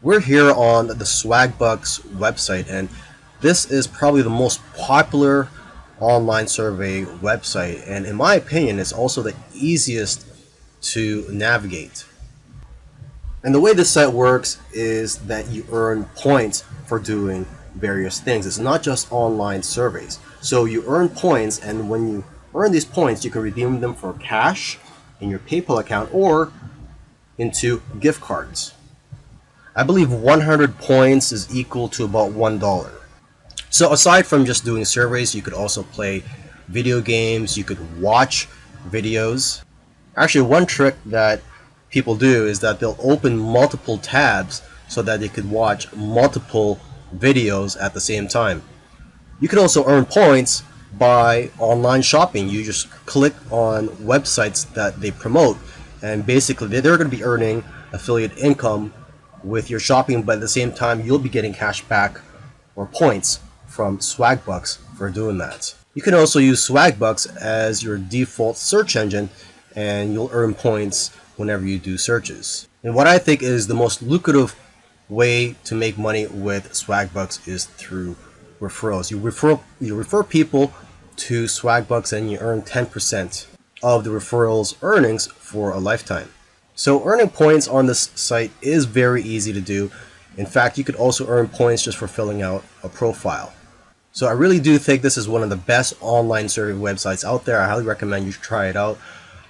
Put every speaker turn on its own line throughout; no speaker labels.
We're here on the Swagbucks website, and this is probably the most popular online survey website, and in my opinion, it's also the easiest to navigate. And the way this site works is that you earn points for doing various things. It's not just online surveys. So you earn points, and when you earn these points, you can redeem them for cash in your PayPal account or into gift cards. I believe 100 points is equal to about $1. So aside from just doing surveys, you could also play video games, you could watch videos. Actually, one trick that people do is that they'll open multiple tabs so that they could watch multiple videos at the same time. You can also earn points by online shopping. You just click on websites that they promote, and basically they're going to be earning affiliate income with your shopping, but at the same time you'll be getting cash back or points from Swagbucks for doing that. You can also use Swagbucks as your default search engine, and you'll earn points whenever you do searches. And what I think is the most lucrative way to make money with Swagbucks is through referrals. You refer people to Swagbucks and you earn 10% of the referrals earnings for a lifetime. So earning points on this site is very easy to do. In fact, you could also earn points just for filling out a profile. So I really do think this is one of the best online survey websites out there. I highly recommend you try it out.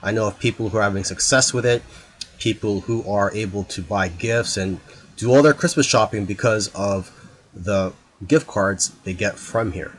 I know of people who are having success with it, people who are able to buy gifts and do all their Christmas shopping because of the gift cards they get from here.